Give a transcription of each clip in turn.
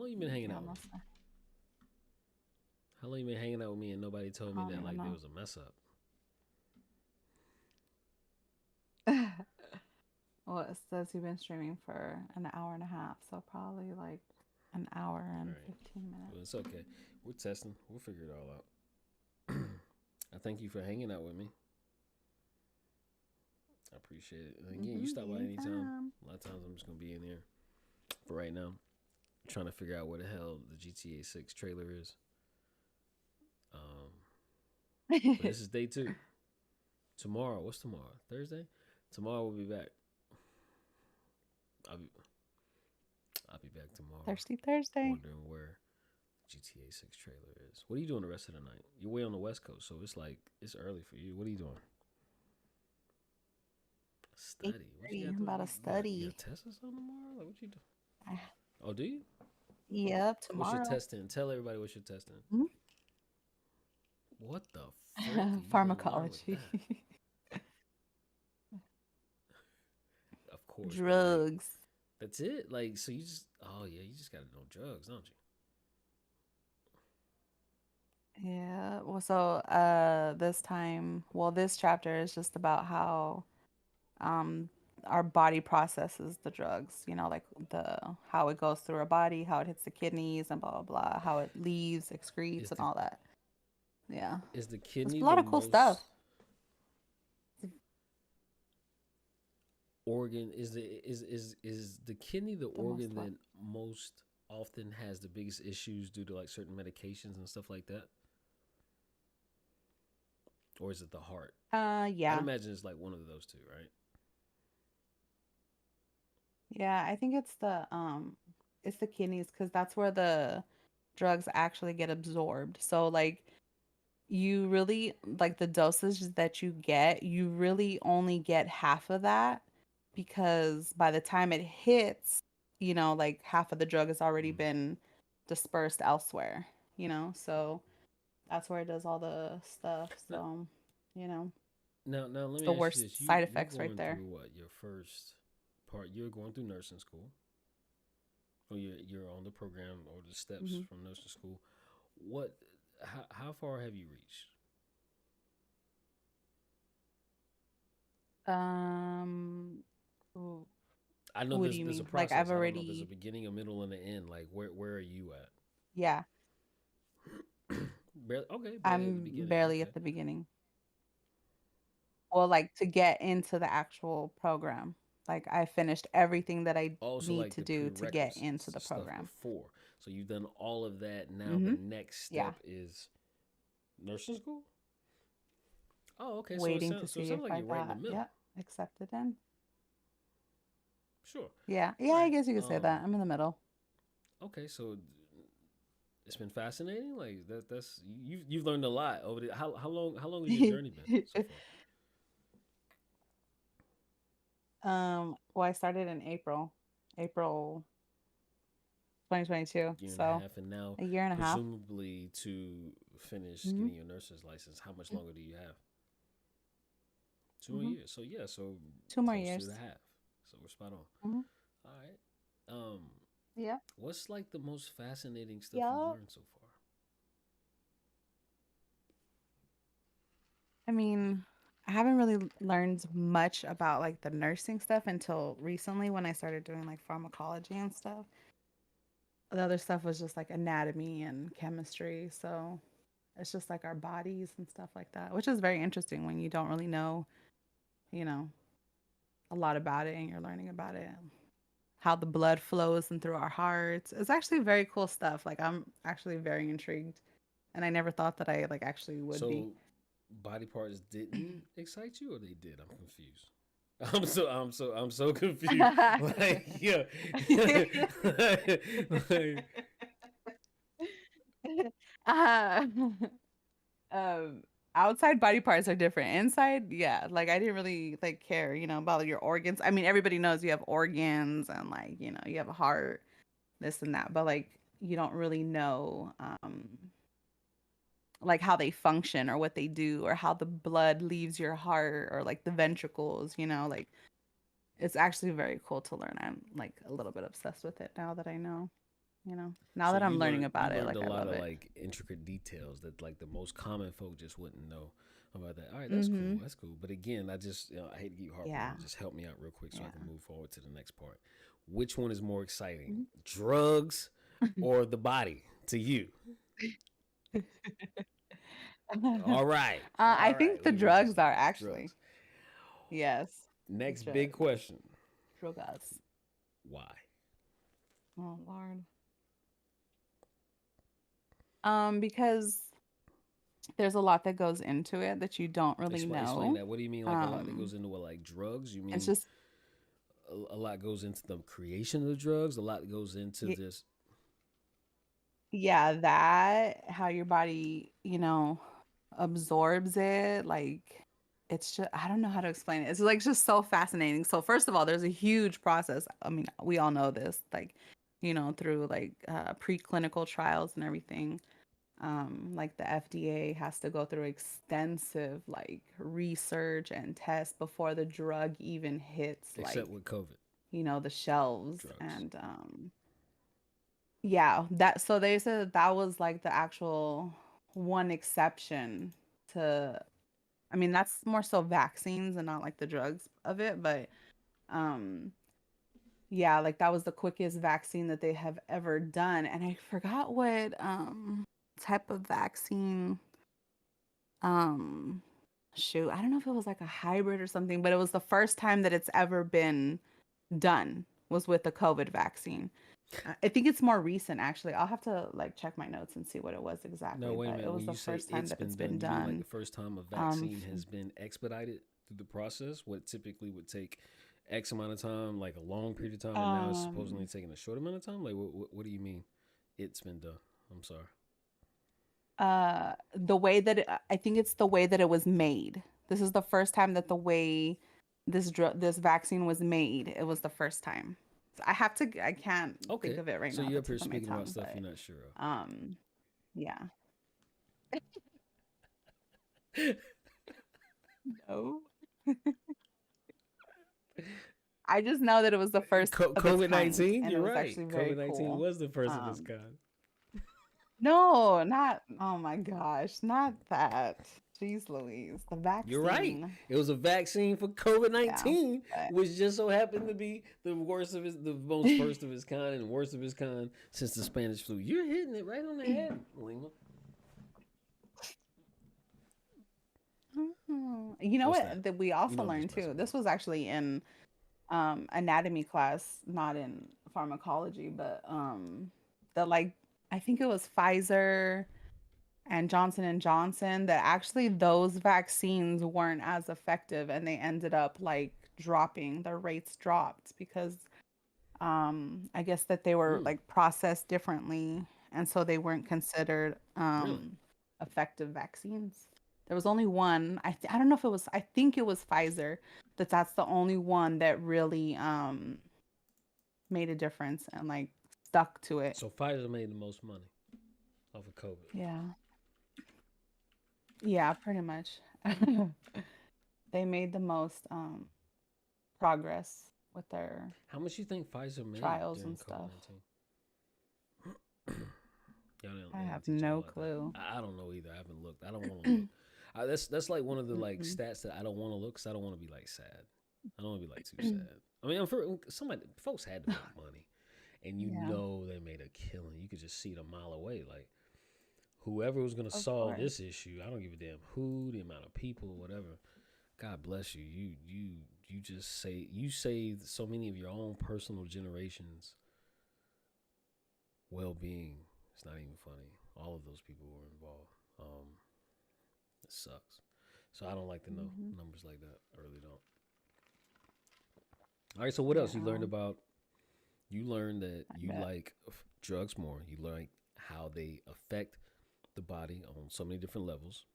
long you been hanging Yeah, out with me? almost. How long you been hanging out with me and nobody told I me don't that even like there know. was a mess up? Well, it says you've been streaming for an hour and a half, so probably like an hour All and right. 15 minutes. Well, it's okay. We're testing. We'll figure it all out. I thank you for hanging out with me. I appreciate it. And again, you stop by anytime. Anytime. A lot of times I'm just gonna be in there. For right now, trying to figure out where the hell the GTA 6 trailer is. Um, but this is day two. Tomorrow, what's tomorrow? Thursday. Tomorrow we'll be back. I'll be I'll be back tomorrow. Thirsty Thursday. Wondering where GTA 6 trailer is. What are you doing the rest of the night? You're way on the West Coast, so it's like it's early for you. What are you doing? Study. What you 8:30. got I'm to about to you got study. tests or something tomorrow? Like what you doing? I- Oh, do you? Yep, What's your tomorrow. testing? Tell everybody what's your testing. Mhm. What the frick are you gonna learn with Pharmacology. that? Of course, but like Drugs. that's it. Like so you just oh yeah, you just gotta know drugs, don't you? Yeah. Well, so this time, well, this chapter is just about how um our body processes the drugs, like the how it goes through our body, how it hits the kidneys and blah blah blah, how it leaves, excretes Is and the all that. Yeah. is the There's kidney a the lot of cool stuff. most organ is the kidney the The organ most what? that most often has the biggest issues due to like certain medications and stuff like that? Or is it the heart? I'd Yeah. imagine it's like one of those two, right? Yeah, I think it's the kidneys because that's where the drugs actually get absorbed. So like you really like the dosage that you get, you really only get half of that because by the time it hits, like half of the drug has already Mm. been dispersed elsewhere, so that's where it does all the stuff. Now, So, you know, now let it's me the ask you worst this: side you're effects right going there. through what your first part? You're going through nursing school, or you're on the program or the steps Hmm. from nursing school. What? How far have you reached? Um, w- I know what do you there's a mean? Like I've process. I don't know if there's a already, beginning, a middle, and an end. Like where are you at? yeah, Barely, okay, barely at the I'm beginning. barely Okay. at the beginning. Well, like to get into the actual program. Like I finished everything that I Also, need like to the do to get into prerequisites, the the stuff program. before. So you've done all of that. Now the Hmm. next Yeah, step is nursing school. Oh, okay. waiting to So it see sounds if like I you're right in the got, middle. yeah, accepted in. Sure. Yeah, All yeah, I right. guess you could say that. I'm in the middle. Okay. So it's been fascinating. Like that's you've learned a lot over the how long has your journey been so far? Well, I started in April 2022, Year and a so half, and now a year and a half. presumably to finish Hmm. getting your nurse's license. How much Hmm. longer do you have? 2 more Hmm. years. So yeah, so 2 more close to the years. half. So we're spot on. Hmm. All right. Um, Yeah. what's like the most fascinating stuff you've Yeah. learned so far? I mean, I haven't really learned much about like the nursing stuff until recently when I started doing like pharmacology and stuff. The other stuff was just like anatomy and chemistry. So it's just like our bodies and stuff like that, which is very interesting when you don't really know, you know, a lot about it and you're learning about it. How the blood flows and through our hearts. It's actually very cool stuff. Like I'm actually very intrigued and I never thought that I like actually would be. So body parts didn't excite you, or they did? I'm confused. I'm so confused. Like yeah, like, uh, um outside body parts are different. Inside, yeah, like I didn't really like care, about your organs. I mean, everybody knows you have organs and like, you have a heart, this and that, but like you don't really know like how they function or what they do or how the blood leaves your heart or like the ventricles, like it's actually very cool to learn. I'm like a little bit obsessed with it now that I know. Now So that I'm learning you about it, learned like a I lot love of it. like intricate details that like the most common folk just wouldn't know about that. All right, that's cool. Mhm. That's cool. But again, I just I hate to give you Yeah. heartburn. Just help me out real quick so I can Yeah. move forward to the next part. Which one is more exciting, Mhm. drugs or the body to you? All right, I all right. think the Let me get you drugs are started. actually. Drugs. Yes. The Next big drugs. question. Drugs. Why? Oh Lord. Because there's a lot that goes into it that you don't really Explain know. that. What do you mean? Like a lot that Um, goes into what? Like drugs? You it's mean just a lot goes into the creation of the drugs? A lot goes into y- this. yeah, that how your body, absorbs it. Like it's just I don't know how to explain it. It's like just so fascinating. So first of all, there's a huge process. I mean, we all know this, like, through like preclinical trials and everything. Like the FDA has to go through extensive like research and tests before the drug even hits Except like, with COVID the shelves. drugs. And yeah, that so they said that was like the actual one exception to, I mean, that's more so vaccines and not like the drugs of it, but um yeah, like that was the quickest vaccine that they have ever done. And I forgot what type of vaccine. um Shoot, I don't know if it was like a hybrid or something, but it was the first time that it's ever been done was with the COVID vaccine. I think it's more recent actually. I'll have to like check my notes and see what it was No, exactly, wait a but it minute. was When the you say first time it's that been it's been done, you mean like the done. first time a Um vaccine f- has been expedited through the process? What typically would take X amount of time, like a long period of time, and now it's supposedly um taking a short amount of time? Like, what do you mean it's been done? I'm sorry. the way that I think it's the way that it was made. This is the first time that the way this vaccine was made. It was the first time. So I can't think Okay. of it right So now off you're the up here tip of my speaking about tongue, stuff you're but not sure um yeah. of. No. I just know that it was the first of its COVID kind, 19, and it you're was right. actually COVID very 19 cool. was the first of its Um, kind. no, not, oh my gosh, not that. Jeez Louise, the You're right. vaccine. It was a vaccine for COVID Yeah, 19, but which just so happened to be the worst of its, the most first of its kind and worst of its kind since the Spanish flu. You're hitting it right on the head, Lima. You know What's that? what that we You also know I'm just learned too. messing with This was actually in anatomy class, not in pharmacology, but the like I think it was Pfizer and Johnson & Johnson, that actually those vaccines weren't as effective, and they ended up like dropping, their rates dropped because I guess that they you. were like processed differently, and so they weren't considered Really? effective vaccines. There was only one. I don't know if it was, I think it was Pfizer, that's the only one that really made a difference and like stuck to it. So Pfizer made the most money off of COVID. Yeah. Yeah, pretty much. They made the most progress with their How much you think Pfizer made trials during and COVID stuff. 19? I They don't have teach y'all no like that. clue. I don't know either. I haven't looked. I don't want to look. That's like one of the like Mm-mm. stats that I don't want to look because I don't want to be like sad. I don't want to be like too sad. I mean, for somebody, folks had to make money, and you Yeah, know they made a killing. You could just see it a mile away. Like whoever was gonna of solve course. this issue, I don't give a damn who, the amount of people, whatever. God bless you. You just say you saved so many of your own personal generations' well being. It's not even funny. All of those people were involved. It sucks. So I don't like to know Hmm. numbers like that. I really don't. All right. So what else you learned Yeah, about? You learned that I you bet. like drugs more. You learned how they affect the body on so many different levels.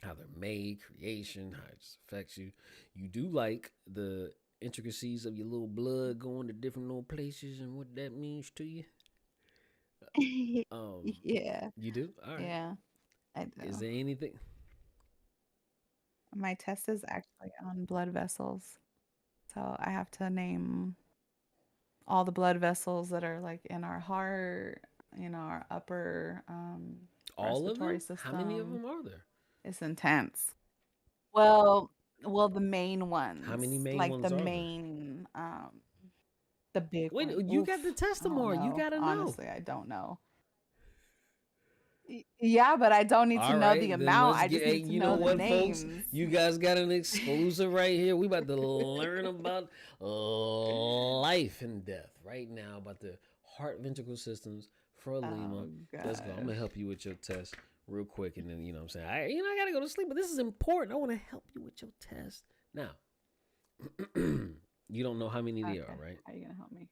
How they're made, creation, how it just affects you. You do like the intricacies of your little blood going to different little places and what that means to you. Um, Yeah, you do. All right. yeah, I Is do. there anything? My test is actually on blood vessels, so I have to name all the blood vessels that are like in our heart, our upper All of respiratory them? How many of system. them are there? It's intense. Well, well, the main How many ones, main like ones are there? the big Wait, one. you got to Oof, test I them don't all. You know. got to know. Honestly, I don't know. Yeah, but I don't need to All know the right, then amount. let's I get. just Hey, need to you know know the what, folks? names. You guys got an exclusive right here. We about to learn about life and death right now about the heart ventricle systems for Lima. Oh Let's go. I'm gonna gosh. help you with your test real quick, and then you know what I'm saying. I gotta go to sleep, but this is important. I want to help you with your test now. You don't know how many they are, Okay. right? How are you gonna help me?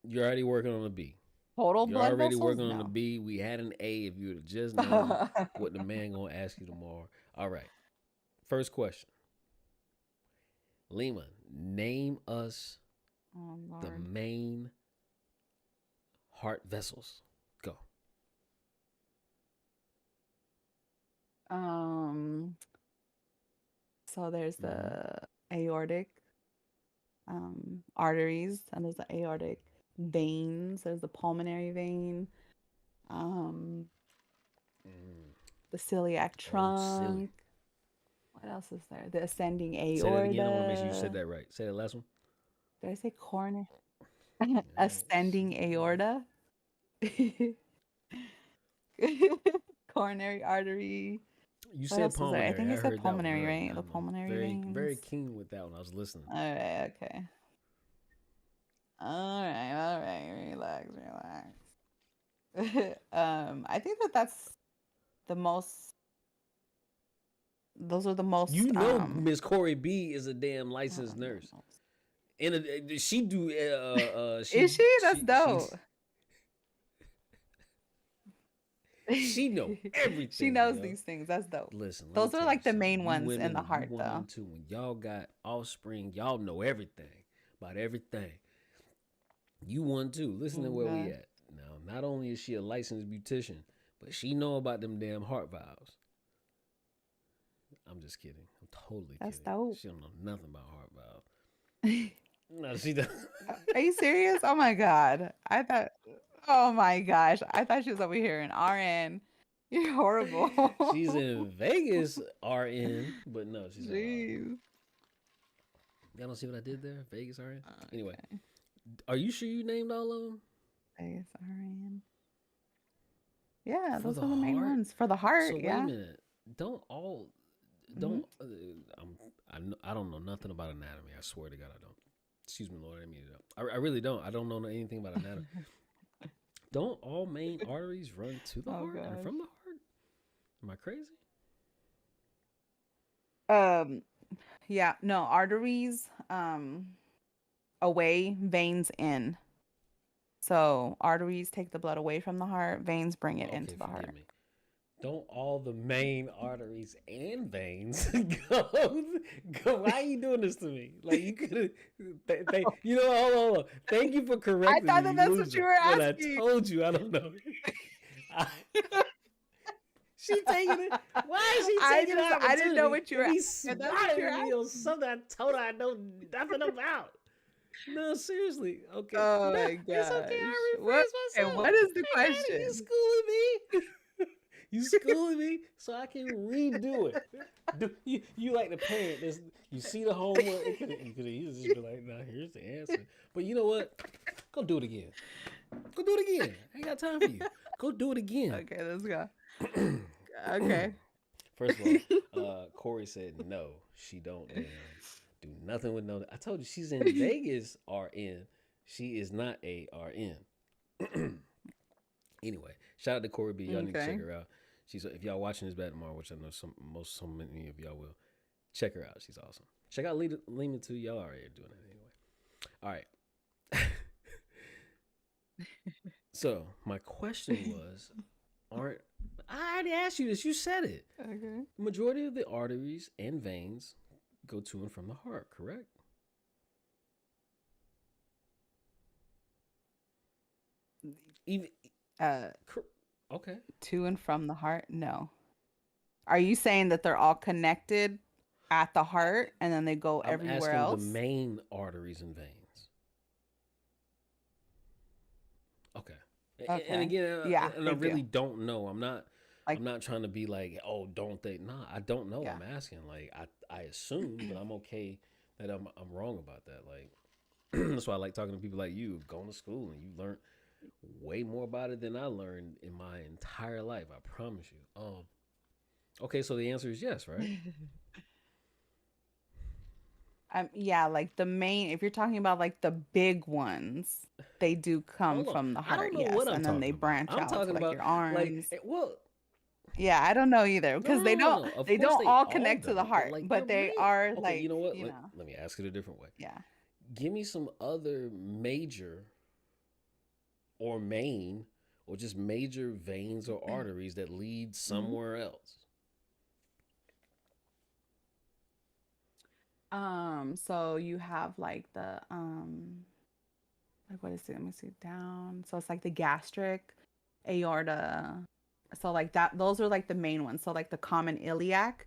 You're already working on a B. Total You're blood already vessels? working on the No. B. We had an A if you would have just known what the man gonna ask you tomorrow. All right. First question. Lima, name us Oh the Lord. main heart vessels. Go. Um. So there's Mm-hmm. the aortic arteries, and there's the aortic veins. There's the pulmonary vein. Um. Mm. The celiac Oh, silly. trunk. What else is there? The ascending Say that again. I want to make sure you said aorta. that right. Say that last one. Did I say corner? All right. Ascending aorta. Coronary artery. You What said else is there? I pulmonary. think I I said heard that one pulmonary, early. right? The I'm pulmonary very, very veins. keen with that one. I was listening. All right, okay. All right. Relax, relax. I think that's the most. Those are the most. You know, Miss Corey B is a damn I don't licensed know nurse. the most. And she do Is she? That's dope. she know She everything, knows yo. these things. That's dope. Listen, let me Those are tell you like the something. main You ones in the women, you heart, though. women too. When y'all got offspring, y'all know everything about everything. You one too. Listen to Oh where we gosh, at now. Not only is she a licensed beautician, but she know about them damn heart valves. I'm just kidding. I'm totally that's kidding. dope. She don't know nothing about heart valves. No, she doesn't. Are you serious? Oh my god. I thought. Oh my gosh. I thought she was over here in RN. You're She's horrible. in Vegas RN, but no, she's in RN. Jeez. Y'all don't see what I did there? Vegas RN. Anyway, Okay. are you sure you named all of them Vegas RN. Yeah, for those the are the main heart? ones for the heart. So wait a Yeah. minute. Don't all Hmm. don't I don't know nothing about anatomy. I swear to God, I don't. Excuse me, Lord. I mean, I really don't. I don't know anything about anatomy. Don't all main arteries run to the Oh heart and gosh. from the heart? Am I crazy? Um. Yeah. No arteries. Away, veins in. So arteries take the blood away from the heart. Veins bring it Okay, into the forgive heart. me. Don't all the main arteries and veins go? Why are you doing this to me? Like you could have. You know, hold on. Thank you for I correcting thought me, that you that's what you loser. were When I asking. told you, I don't know. I, she taking it. Why is she taking the I didn't know opportunity what you to were be asking. That's what smarter you're than me on asking. something I told her I know nothing about? No, seriously. Okay, Oh no, my it's okay. gosh. I What? rephrase Okay, myself. what is the I got it. You question? schooling me. You schooling me so I can redo it. You like the parent? You see the homework. You could have just be like, "Nah, here's the answer." But you know what? Go do it again. Go do it again. I ain't got time for you. Go do it again. Okay, let's go. Okay. First of all, Corey said no. She don't damn do nothing with no. I told you she's in Vegas RN. She is not a RN. Anyway, shout out to Corey B. Y'all need to check Okay. her out. She's if y'all watching this bad tomorrow, which I know so many of y'all will. Check her out. She's awesome. Check out Lima too. Y'all already doing that anyway. All right. So my question was, aren't I already asked you this? You said it. Okay. Majority of the arteries and veins go to and from the heart, correct? Even Uh, okay. to and from the heart? No. Are you saying that they're all connected at the I, heart and then they go I'm everywhere asking the else? main arteries and veins. And Okay. again, Yeah, and I they really do. don't know. Like, I'm not trying to be like, oh, don't they? Nah, I don't know. yeah. I'm asking. Like, I assume, but I'm okay that I'm wrong about that. Like, that's why I like talking to people like you, going to school and you learn way more about it than I learned in my entire life. I promise you. Okay, so the answer is yes, right? Yeah, like the main, if you're talking about like the big ones, they do come Hold on, from the I heart, don't know what yes. I'm And then they talking about. branch I'm out to talking like about your like, arms. well, Yeah, I don't know either no, because no, no, no, no. Of they course don't they all all connect to the don't, but heart, like they're but they main. are Okay, you like, know what? Let me ask it a different way. yeah. Give me some other major or main or just major veins or arteries that lead Hmm. somewhere else. So you have like what is it? Let me see down. So it's like the gastric, aorta. So like that, those are like the main ones. So like the common iliac,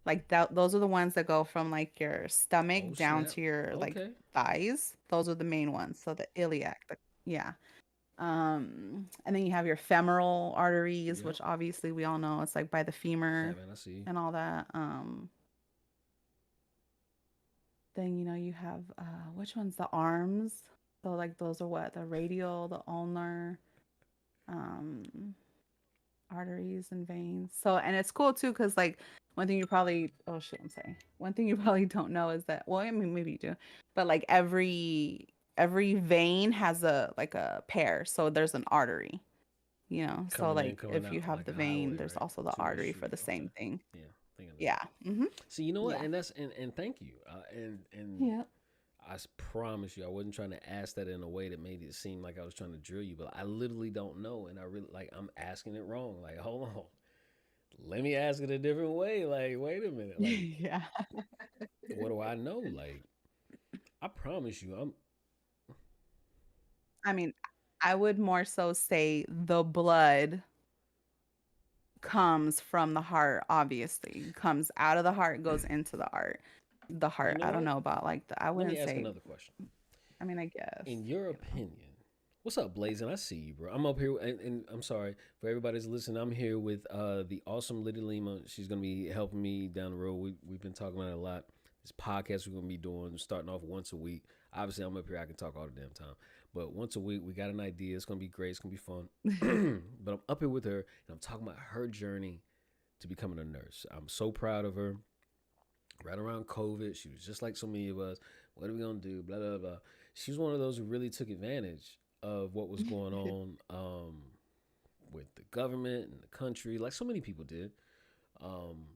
like that, those are the ones that go from like your Oh stomach down snap! to your like Okay, thighs. Those are the main ones. So the iliac, yeah. And then you have your femoral arteries, yep. which obviously we all know it's like by the femur Fat man, I see you. and all that. Then you have which one's the arms? So like those are what the radial, the ulnar, um, arteries and veins. So and it's cool too because like one thing you probably oh shit I'm sorry one thing you probably don't know is that well I mean maybe you do but like every vein has a like a pair so there's an artery so Coming in, like coming if you out have like the a vein highway, there's right? also the Two-way artery for street. the Okay. same thing. Yeah, I think I know. Yeah. Mm-hmm. See, you know what? Yeah. And that's and thank you. And Yeah. promise you, I wasn't trying to ask that in a way that made it seem like I was trying to drill you, but I literally don't know, and I really like I'm asking it wrong. Like, hold on, let me ask it a different way. Like, wait a minute. Like, Yeah. what do I know? Like, I promise you, I'm. I mean, I would more so say the blood comes from the heart, obviously. Comes out of the heart, goes into the You heart. know I don't what? know about like I Let me wouldn't ask say, another question. I mean, I guess, In your you know. opinion, what's up, Blazing? I see you, bro. I'm up here, and I'm sorry for everybody's listening. I'm here with the awesome Liddy Lima. She's gonna be helping me down the road. We've been talking about it a lot. This podcast we're gonna be doing starting off once a week. Obviously, I'm up here. I can talk all the damn time, but once a week we got an idea. It's gonna be great. It's gonna be fun. But I'm up here with her, and I'm talking about her journey to becoming a nurse. I'm so proud of her. Right around COVID, she was just like so many of us. What are we gonna do? Blah blah blah. She was one of those who really took advantage of what was going on with the government and the country, like so many people did. Um,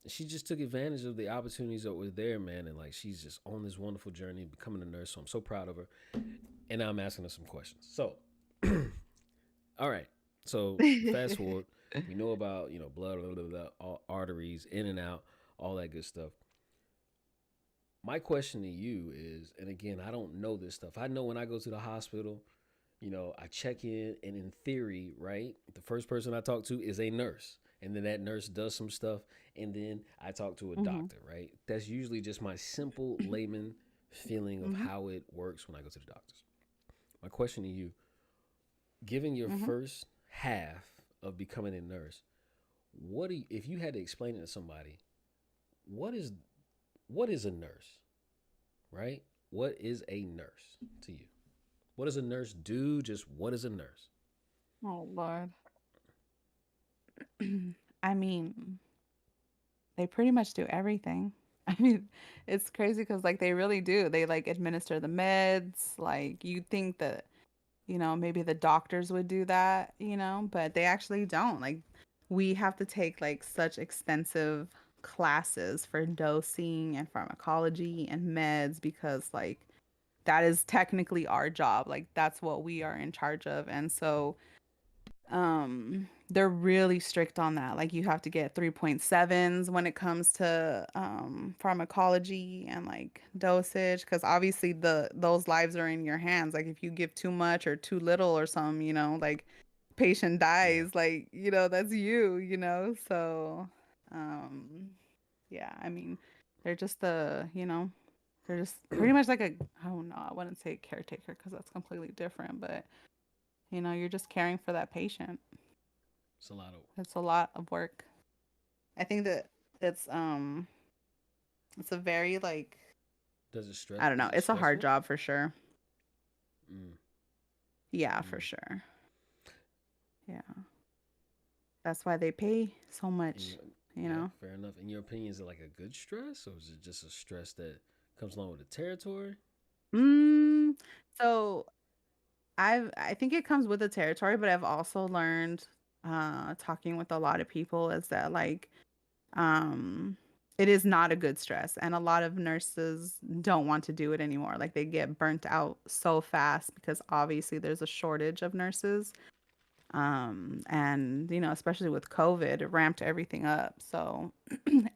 she just took advantage of the opportunities that were there, man, and like she's just on this wonderful journey becoming a nurse. So I'm so proud of her. And now I'm asking her some questions. So, all right. So fast forward, we know about blood, blah, blah, blah, all arteries in and out, all that good stuff. My question to you is, and again, I don't know this stuff. I know when I go to the hospital, I check in, and in theory, right, the first person I talk to is a nurse. And then that nurse does some stuff, and then I talk to a Hmm. doctor, right? That's usually just my simple layman feeling of Hmm. how it works when I go to the doctors. My question to you, given your Hmm. first half of becoming a nurse, if you had to explain it to somebody, what is what is a nurse, right? What is a nurse to you? What does a nurse do? Just what is a nurse? Oh Lord. I mean, they pretty much do everything. I mean, it's crazy because like they really do. They like administer the meds. Like you think that maybe the doctors would do that, but they actually don't. Like, we have to take like such extensive classes for dosing and pharmacology and meds because, like, that is technically our job. Like, that's what we are in charge of. And so, they're really strict on that. Like, you have to get 3.7s when it comes to pharmacology and like dosage because obviously those lives are in your hands. Like if you give too much or too little or some, like patient Yeah. dies, like, that's so um yeah, I mean, they're just they're just pretty much like I don't know, I wouldn't say caretaker because that's completely different, but You know, you're just caring for that patient. It's a lot of. It's a lot of work. I think that it's um it's a very like Does it stress? I don't Is know. it It's a hard stressful? job for sure. Mm, Yeah, for mm. sure. Yeah. That's why they pay so In much, your, you yeah, know. fair enough. In your opinion, is it like a good stress, or is it just a stress that comes along with the territory? Mm, so I think it comes with the territory, but I've also learned talking with a lot of people is that like um it is not a good stress and a lot of nurses don't want to do it anymore. Like they get burnt out so fast because obviously there's a shortage of nurses. And you know, especially with COVID, it ramped everything up. So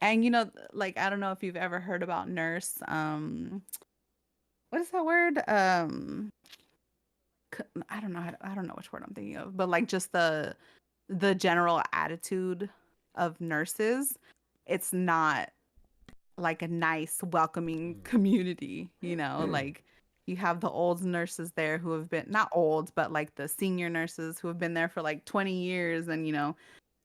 and you know, like I don't know if you've ever heard about nurse what is that word? I don't know I don't know which word I'm thinking of, but like just the general attitude of nurses, it's not like a nice welcoming community, you know, Mm. like you have the old nurses there who have been not old, but like the senior nurses who have been there for like 20 years and you know,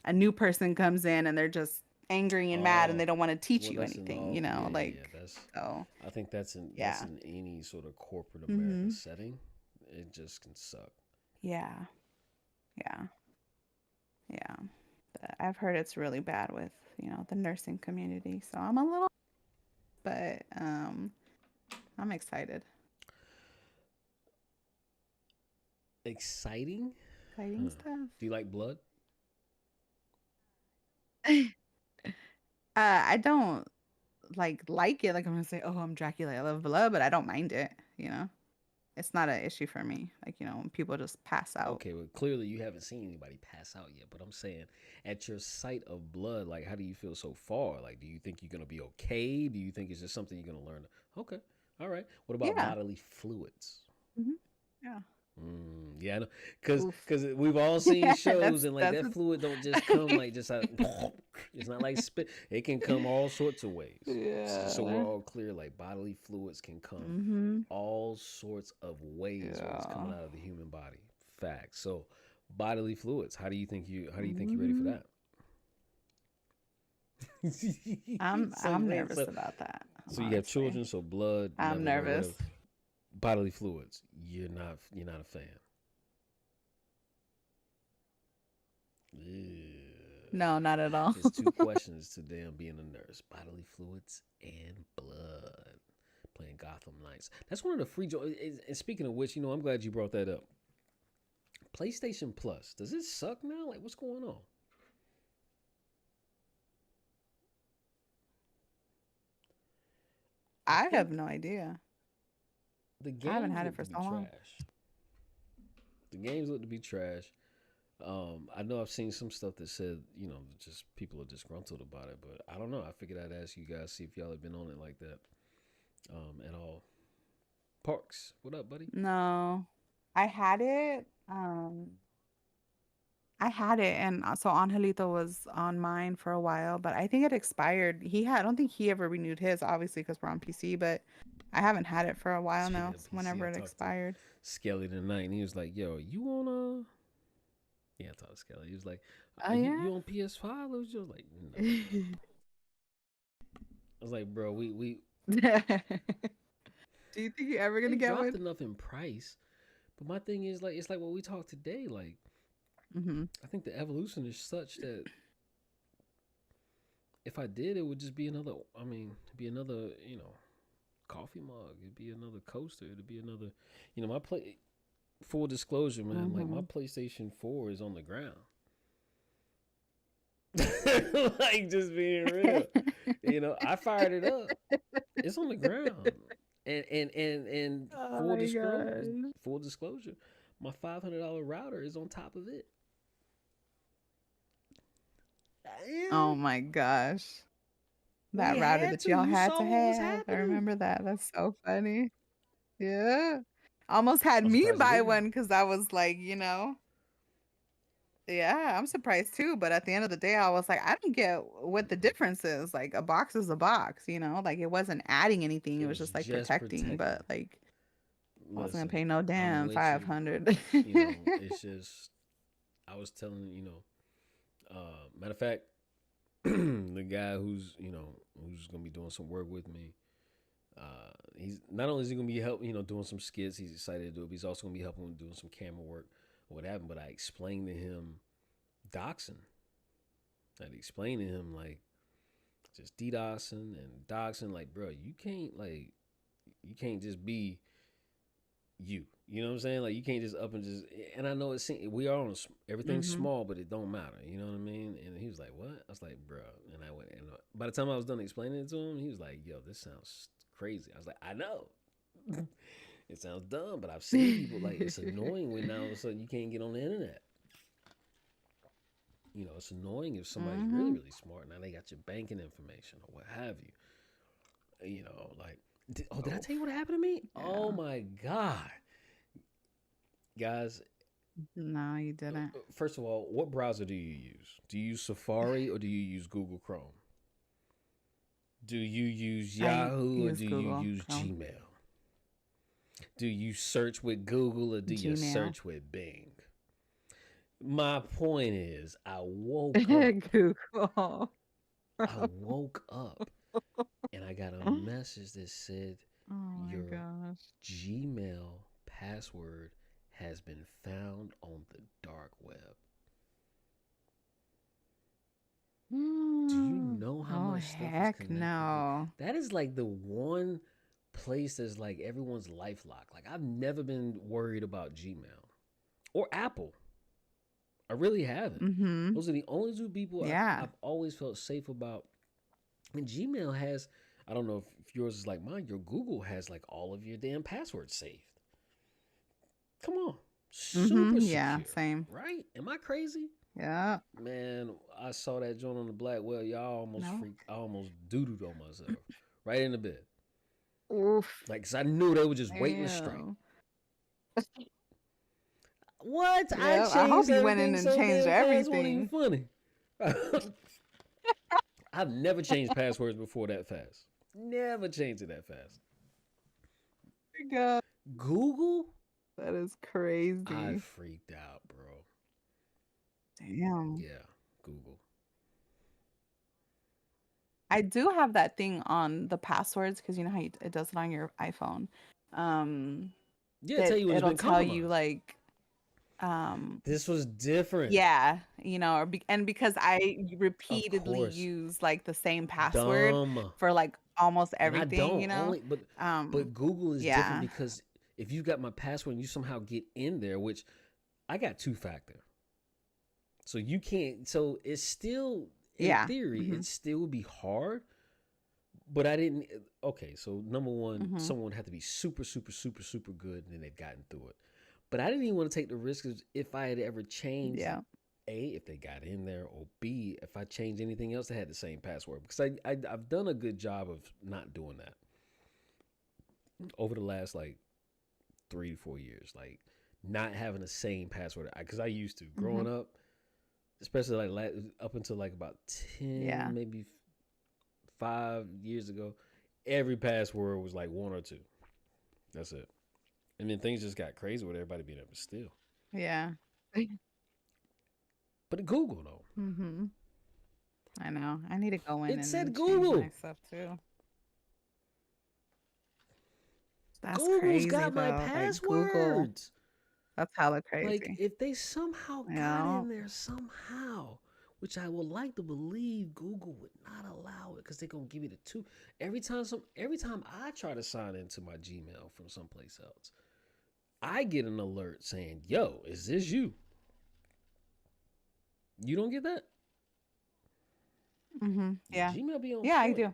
a new person comes in and they're just angry and mad and Oh, they don't want to teach well, you that's in anything, all. you Yeah, know, yeah, yeah. like That's. so I think that's yeah. in any sort of corporate America Mhm. setting. It just can suck. Yeah. Yeah. Yeah. But I've heard it's really bad with, you know, the nursing community. So I'm a little but I'm excited. Exciting? Exciting Huh. stuff. Do you like blood? I don't like it. Like I'm gonna say, oh, I'm Dracula. I love blood, but I don't mind it. You know, it's not an issue for me. Like you know, when people just pass out. Okay, well, clearly you haven't seen anybody pass out yet. But I'm saying, at your sight of blood, like, how do you feel so far? Like, do you think you're gonna be okay? Do you think it's just something you're gonna learn? Okay, all right. What about Yeah. bodily fluids? Hmm. Yeah. Yeah, because Oof. we've all seen shows that's and like that's. that fluid don't just come like just out. It's not like spit. It can come all sorts of ways. So we're Yeah. all clear. Like bodily fluids can come Mhm. all sorts of ways when it's coming Yeah. out of the human body. Facts. So bodily fluids. How do you think you're ready for Mhm. that? So I'm wait. nervous about that. So you have Honestly, children. So blood I'm never heard nervous. of. Bodily fluids. You're not a fan. Yeah. No, not at all. It's two questions to them being a nurse: bodily fluids and blood. Playing Gotham Knights. That's one of the free. And speaking of which, I'm glad you brought that up. PlayStation Plus. Does it suck now? Like, what's going on? I I have think no idea. the I haven't games had it look for to be so long. trash. The games look to be trash. I know I've seen some stuff that said, just people are disgruntled about it, but I don't know. I figured I'd ask you guys, see if y'all have been on it like that at all. Parks, what up, buddy? No, I had it. I had it, and so Angelito was on mine for a while, but I think it expired. I don't think he ever renewed his, obviously, because we're on PC, but I haven't had it for a while Speaking now, of so PC, whenever I it talked to expired. Skelly tonight, and he was like, "Yo, you on Yeah, I talked to Skelly. He was like, Oh, you yeah? on PS5?" I was just like, "No." I was like, "Bro, we Do you think you're ever gonna they've get dropped one? enough in price." But my thing is like, it's like what we talked today. Like, Hmm. I think the evolution is such that if I did, it would just be another. I mean, it'd be another, coffee mug. It'd be another coaster. It'd be another, my play. Full disclosure, man. Like my Hmm. PlayStation 4 is on the ground. Like just being real. I fired it up. It's on the ground. And Oh my god. full disclosure, my $500 router is on top of it. Oh And my gosh. we That router had that to. y'all You had saw to what was have. I happening. remember that. That's so funny. Yeah. Almost had I'm me surprised you buy didn't. one because I was like, yeah, I'm surprised too. But at the end of the day, I was like, I don't get what the difference is. Like a box is a box, like it wasn't adding anything. It It was was just like just protecting, protecting. but like, I wasn't gonna listen, pay no I'm damn with five you. hundred. It's just I was telling matter of fact, the guy who's gonna be doing some work with me. He's not only is he gonna be helping, doing some skits. He's excited to do it. But he's also gonna be helping with doing some camera work or what happened. But I explained to him doxing. I explained to him like just DDoSing and doxing. Like, bro, you can't just be you. You know what I'm saying? Like, you can't just up and just. And I know we are on everything's Mm-hmm. small, but it don't matter. You know what I mean? And he was like, "What?" I was like, "Bro," and I went. And by the time I was done explaining it to him, he was like, "Yo, this sounds crazy." I was like, "I know." It sounds dumb, but I've seen people like it's annoying when now all of a sudden you can't get on the internet. It's annoying if somebody's really, Mm-hmm. really smart. Now they got your banking information or what have you. Like, did I Oh, tell you what happened to me? Oh yeah. my God. Guys, No, you didn't. first of all, what browser do you use? Do you use Safari or do you use Google Chrome? Do you use I Yahoo or use do you Google use Chrome, Gmail? Do you search with Google or do you Gmail, search with Bing? My point is, I woke up. Google. I woke up and I got a message that said Oh my your gosh. Gmail password has been found on the dark web. Do you know how Oh much stuff is heck connected to no. that? Is like the one place that's like everyone's life lock. Like, I've never been worried about Gmail or Apple. I really haven't. Mm-hmm. Those are the only two people Yeah. I've always felt safe about. And Gmail has, I don't know if yours is like mine, your Google has like all of your damn passwords saved. Come on. Super Mm-hmm. Yeah. secure, Same. right? Am I crazy? Yeah. Man, I saw that joint on the black well. Y'all almost No. freaked. I almost doodled on myself right in the bed. Oof. Like, 'cause I knew they were just waiting to strike. Damn. What? I Yeah. I hope changed you went in everything and so changed damn fast. It wasn't even everything. funny. I've never changed passwords before that fast. Never changed it that fast. God, Google? that is I crazy. freaked out, bro. Damn. Yeah, Google. I do have that thing on the passwords because you know how it does it on your iPhone. Um, Yeah, tell that you when it's it'll been tell you compromised. like, um, This was different. yeah, and because I Of repeatedly course. use like the same password Dumb. for like almost And I everything, don't only but Google is different yeah, because if you got my password and you somehow get in there, which I got two factor. So you can't so it's still in yeah, theory, mm-hmm, it still would be hard. But I didn't okay, so number one, mm-hmm, someone had to be super, super, super, super good and then they've gotten through it. But I didn't even want to take the risk if I had ever changed yeah, A, if they got in there, or B, if I changed anything else that had the same password. Because I've done a good job of not doing that over the last like 3 to 4 years. Like, not having the same password. Because I used to. mm-hmm, Growing up, especially like up until like about yeah, 10, maybe 5 years ago, every password was like one or two. That's it. And then things just got crazy with everybody being able to steal. yeah, But Google, though. mm-hmm. I know. I need to go in It said and change my Google. stuff too. That's Google's crazy got my though. Like Google, passwords. that's hella Like, crazy. if they somehow got Yeah. in there, somehow, which I would like to believe Google would not allow it because they're gonna give you the two. Every time I try to sign into my Gmail from someplace else, I get an alert saying, "Yo, is this you?" You don't get that? Mm-hmm. Yeah, Yeah. Gmail be on Yeah, I point. do.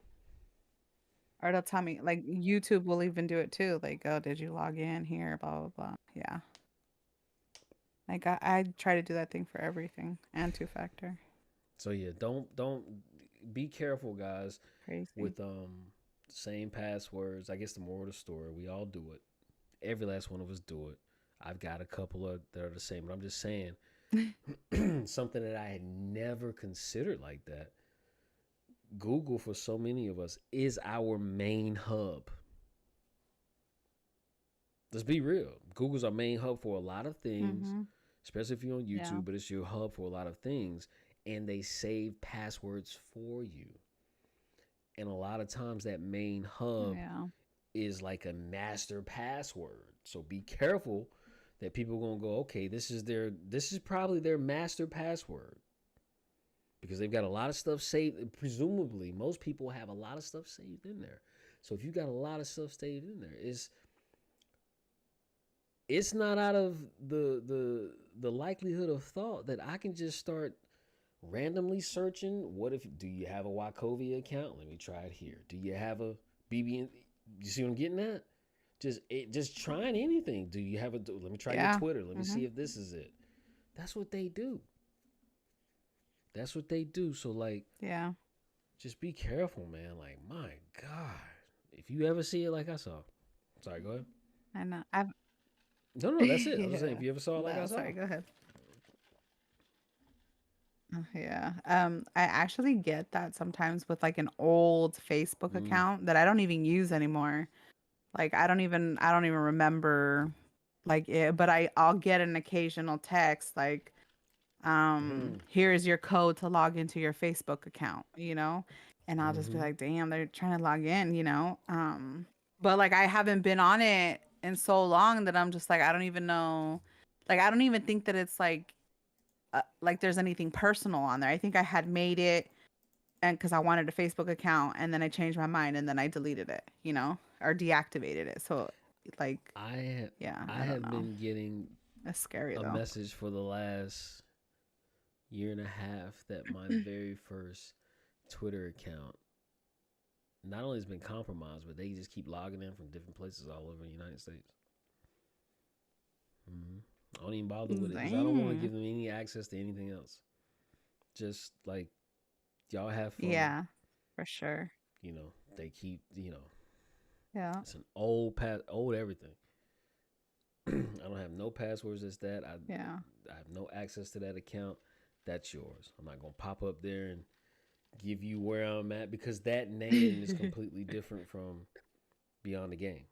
Or they'll tell me, like YouTube will even do it too. Like, oh, did you log in here? Blah blah blah. Yeah. Like I try to do that thing for everything and two factor. So yeah, don't be careful, guys, Crazy. with same passwords. I guess the moral of the story, we all do it. Every last one of us do it. I've got a couple of that are the same, but I'm just saying something that I had never considered like that. Google for so many of us is our main hub. Let's be real. Google's our main hub for a lot of things, Mm-hmm. especially if you're on Yeah. YouTube, but it's your hub for a lot of things. And they save passwords for you. And a lot of times that main hub Yeah. is like a master password. So be careful that people are gonna go, okay, this is probably their master password. Because they've got a lot of stuff saved. Presumably, most people have a lot of stuff saved in there. So if you got a lot of stuff saved in there, it's not out of the likelihood of thought that I can just start randomly searching. What if do you have a Wachovia account? Let me try it here. Do you have a BB? You see what I'm getting at? Just trying anything. Do you have a? Let me try your Yeah. Twitter. Let me Mm-hmm. see if this is it. That's what they do. That's what they do. So like, Yeah. just be careful, man. Like, my God, if you ever see it like I saw, sorry, go ahead. I know. I've No, no, that's it. I was just saying, if yeah. you ever saw it like I No, saw, sorry, go ahead. Yeah. I actually get that sometimes with like an old Facebook mm, account that I don't even use anymore. Like I don't even remember like it, but I'll get an occasional text like mm, here is your code to log into your Facebook account, and I'll just be mm-hmm. like, damn, they're trying to log in. But like I haven't been on it in so long that I'm just like I don't even know, like I don't even think that it's like there's anything personal on there. I think I had made it and because I wanted a Facebook account and then I changed my mind and then I deleted it, or deactivated it. So like, I have, yeah, I I don't have know. been getting That's scary a though. message for the last year and a half that my very first Twitter account not only has been compromised, but they just keep logging in from different places all over the United States. Mm-hmm. I don't even bother with it because I don't want to Dang. give them any access to anything else. Just like y'all have fun, Yeah, for sure. They keep, Yeah. it's an old everything. I don't have no passwords. As that. Yeah. I have no access to that account. That's yours. I'm not gonna pop up there and give you where I'm at because that name is completely different from Beyond the Game.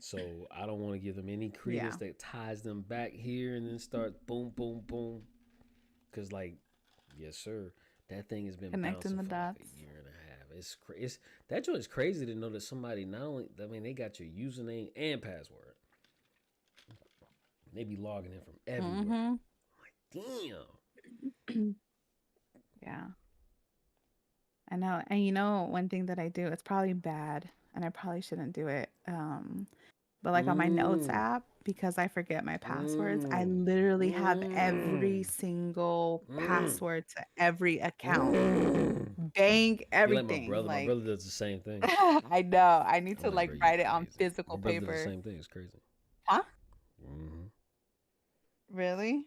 So I don't want to give them any credence Yeah. that ties them back here and then start boom, boom, boom. Cause like, yes, sir, that thing has been Connecting bouncing the for like dots. a year and a half. It's that joint is crazy to know that somebody not only I mean they got your username and password. They be logging in from everywhere. Mm-hmm. Damn. Yeah. I know. And one thing that I do, it's probably bad and I probably shouldn't do it. But like on my notes Mm. app, because I forget my passwords, I Mm. literally have every Mm. single Mm. password to every account, Mm. bank, You're like my everything. brother. My Like brother does the same thing. I know. I need I'm to like, like bro, you write it on crazy. My physical brother does the paper. same thing. It's crazy. Huh? Mm-hmm. Really?